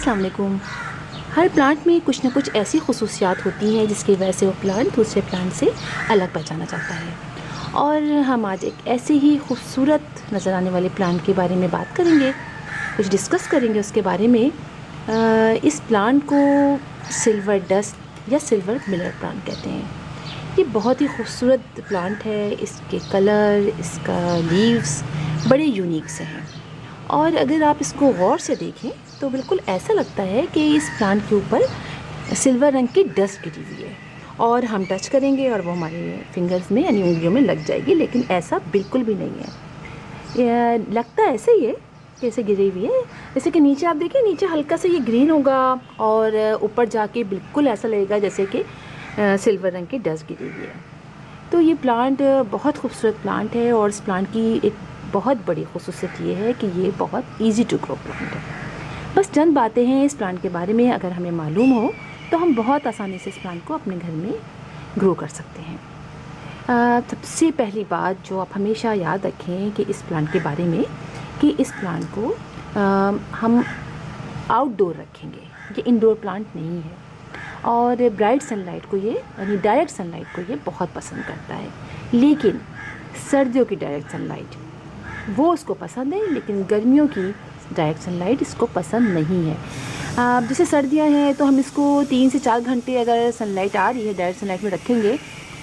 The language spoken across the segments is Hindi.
अस्सलाम वालेकुम। हर प्लांट में कुछ ना कुछ ऐसी ख़ुसूसियात होती हैं जिसकी वजह से वो प्लांट दूसरे प्लांट से अलग पहचाना जाता है। और हम आज एक ऐसे ही खूबसूरत नज़र आने वाले प्लांट के बारे में बात करेंगे, कुछ डिस्कस करेंगे उसके बारे में। इस प्लांट को सिल्वर डस्ट या सिल्वर मिलर प्लांट कहते हैं। ये बहुत ही खूबसूरत प्लांट है। इसके कलर, इसका लीव्स बड़े यूनिक से हैं और अगर आप इसको गौर से देखें तो बिल्कुल ऐसा लगता है कि इस प्लांट के ऊपर सिल्वर रंग की डस्ट गिरी हुई है और हम टच करेंगे और वो हमारे फिंगर्स में यानी उंगलियों में लग जाएगी, लेकिन ऐसा बिल्कुल भी नहीं है। लगता ऐसे ही है कैसे गिरी हुई है। जैसे कि नीचे आप देखिए, नीचे हल्का सा ये ग्रीन होगा और ऊपर जाके बिल्कुल ऐसा लगेगा जैसे कि सिल्वर रंग की डस्ट गिरी हुई है। तो ये प्लांट बहुत खूबसूरत प्लांट है और इस प्लांट की एक बहुत बड़ी ख़ुसूसियत ये है कि ये बहुत इजी टू ग्रो प्लांट है। बस चंद बातें हैं इस प्लांट के बारे में, अगर हमें मालूम हो तो हम बहुत आसानी से इस प्लांट को अपने घर में ग्रो कर सकते हैं। सबसे पहली बात जो आप हमेशा याद रखें कि इस प्लांट के बारे में कि इस प्लांट को हम आउटडोर रखेंगे, ये इंडोर प्लांट नहीं है। और ब्राइट सनलाइट को ये यानी डायरेक्ट सनलाइट को ये बहुत पसंद करता है, लेकिन सर्दियों की डायरेक्ट सनलाइट वो उसको पसंद है, लेकिन गर्मियों की डायरेक्ट सनलाइट इसको पसंद नहीं है। जैसे सर्दियां हैं तो हम इसको 3 से 4 घंटे अगर सनलाइट आ रही है डायरेक्ट सनलाइट में रखेंगे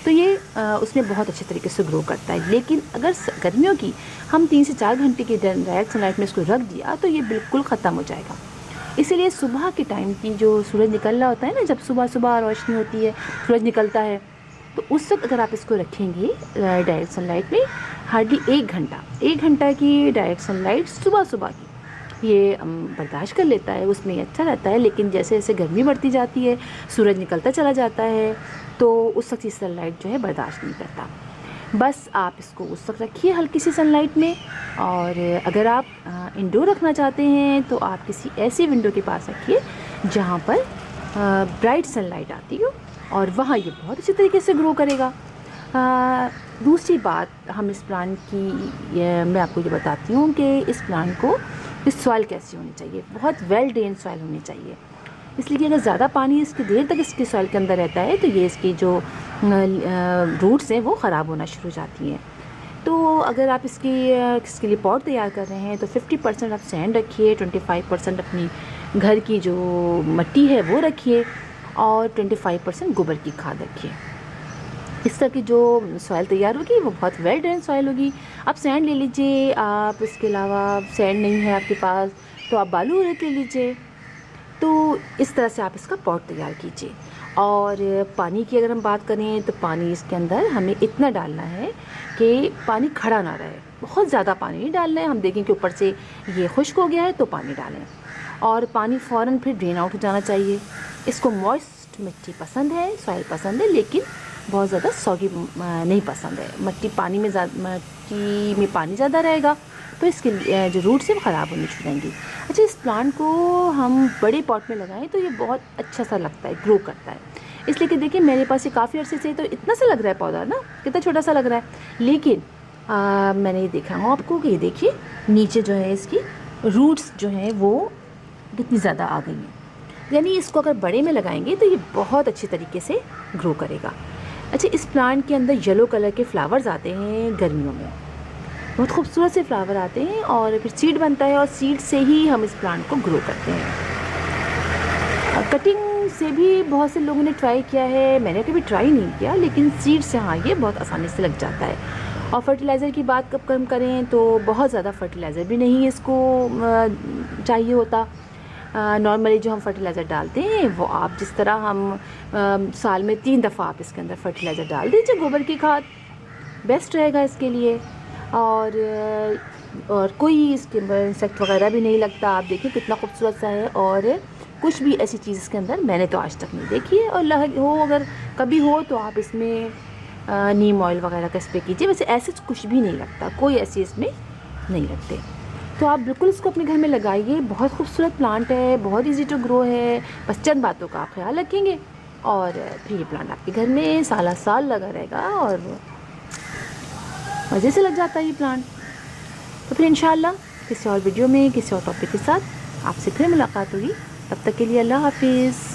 तो ये उसमें बहुत अच्छे तरीके से ग्रो करता है। लेकिन अगर गर्मियों की हम 3 से 4 घंटे की डायरेक्ट सनलाइट में इसको रख दिया तो ये बिल्कुल ख़त्म हो जाएगा। इसीलिए सुबह के टाइम की जो सूरज निकल रहा होता है ना, जब सुबह सुबह रोशनी होती है, सूरज निकलता है, तो उस वक्त अगर आप इसको रखेंगे डायरेक्ट सनलाइट में हार्डली 1 घंटा की डायरेक्ट सनलाइट सुबह सुबह की ये बर्दाश्त कर लेता है, उसमें अच्छा रहता है। लेकिन जैसे जैसे गर्मी बढ़ती जाती है, सूरज निकलता चला जाता है, तो उस वक्त ये सनलाइट जो है बर्दाश्त नहीं करता। बस आप इसको उस वक्त रखिए हल्की सी सनलाइट में। और अगर आप इंडोर रखना चाहते हैं तो आप किसी ऐसी विंडो के पास रखिए जहाँ पर ब्राइट सनलाइट आती हो और वहाँ ये बहुत अच्छे तरीके से ग्रो करेगा। दूसरी बात हम इस प्लांट की मैं आपको ये बताती हूँ कि इस प्लांट को इस सॉइल कैसी होनी चाहिए, बहुत वेल ड्रेन सॉइल होनी चाहिए। इसलिए कि अगर ज़्यादा पानी इसकी देर तक इसके सॉइल के अंदर रहता है तो ये इसकी जो रूट्स हैं वो ख़राब होना शुरू हो जाती हैं। तो अगर आप इसके लिए पॉट तैयार कर रहे हैं तो 50% आप सैंड रखिए, 25% अपनी घर की जो मिट्टी है वो रखिए और 25% गोबर की खाद रखिए। इस तरह की जो सॉइल तैयार होगी वो बहुत वेल ड्रेन सॉइल होगी। आप सैंड ले लीजिए, आप इसके अलावा सैंड नहीं है आपके पास तो आप बालू रेत ले लीजिए। तो इस तरह से आप इसका पॉट तैयार कीजिए। और पानी की अगर हम बात करें तो पानी इसके अंदर हमें इतना डालना है कि पानी खड़ा ना रहे, बहुत ज़्यादा पानी नहीं डालना है। हम देखें कि ऊपर से ये खुश्क हो गया है तो पानी डालें और पानी फ़ौरन फिर ड्रेन आउट हो जाना चाहिए। इसको मॉइस्ट मिट्टी पसंद है, सॉइल पसंद है, लेकिन बहुत ज़्यादा सॉगी नहीं पसंद है। मिट्टी में पानी ज़्यादा रहेगा तो इसके जो रूट्स हैं वो ख़राब होनी शुरू होंगी। अच्छा, इस प्लांट को हम बड़े पॉट में लगाएं तो ये बहुत अच्छा सा लगता है, ग्रो करता है। इसलिए कि देखिए मेरे पास ये काफ़ी अर्से से तो इतना सा लग रहा है पौधा ना, कितना छोटा सा लग रहा है, लेकिन मैंने ये देखा हूँ आपको कि ये देखिए नीचे जो है इसकी रूट्स जो हैं वो कितनी ज़्यादा आ गई हैं। यानी इसको अगर बड़े में लगाएंगे तो ये बहुत अच्छे तरीके से ग्रो करेगा। अच्छा, इस प्लांट के अंदर येलो कलर के फ्लावर्स आते हैं गर्मियों में, बहुत खूबसूरत से फ्लावर आते हैं और फिर सीड बनता है और सीड से ही हम इस प्लांट को ग्रो करते हैं। कटिंग से भी बहुत से लोगों ने ट्राई किया है, मैंने कभी ट्राई नहीं किया, लेकिन सीड से हाँ ये बहुत आसानी से लग जाता है। और फर्टिलाइज़र की बात कब कम करें तो बहुत ज़्यादा फर्टिलाइज़र भी नहीं इसको चाहिए होता। नॉर्मली जो हम फर्टिलाइज़र डालते हैं वो आप जिस तरह हम साल में 3 दफ़ा आप इसके अंदर फर्टिलाइज़र डाल दीजिए। गोबर की खाद बेस्ट रहेगा इसके लिए और कोई इसके अंदर इंसेक्ट वगैरह भी नहीं लगता। आप देखिए कितना खूबसूरत सा है और कुछ भी ऐसी चीज़ इसके अंदर मैंने तो आज तक नहीं देखी है। और अगर कभी हो तो आप इसमें नीम ऑयल वगैरह का स्प्रे कीजिए। वैसे ऐसे कुछ भी नहीं लगता, कोई ऐसी इसमें नहीं लगते। तो आप बिल्कुल इसको अपने घर में लगाइए, बहुत खूबसूरत प्लांट है, बहुत इजी टू ग्रो है। बस चंद बातों का आप ख्याल रखेंगे और फिर ये प्लांट आपके घर में साल साल लगा रहेगा और मज़े से लग जाता है ये प्लांट। तो फिर इंशाल्लाह किसी और वीडियो में किसी और टॉपिक के साथ आपसे फिर मुलाकात होगी। तब तक के लिए अल्लाह हाफिज़।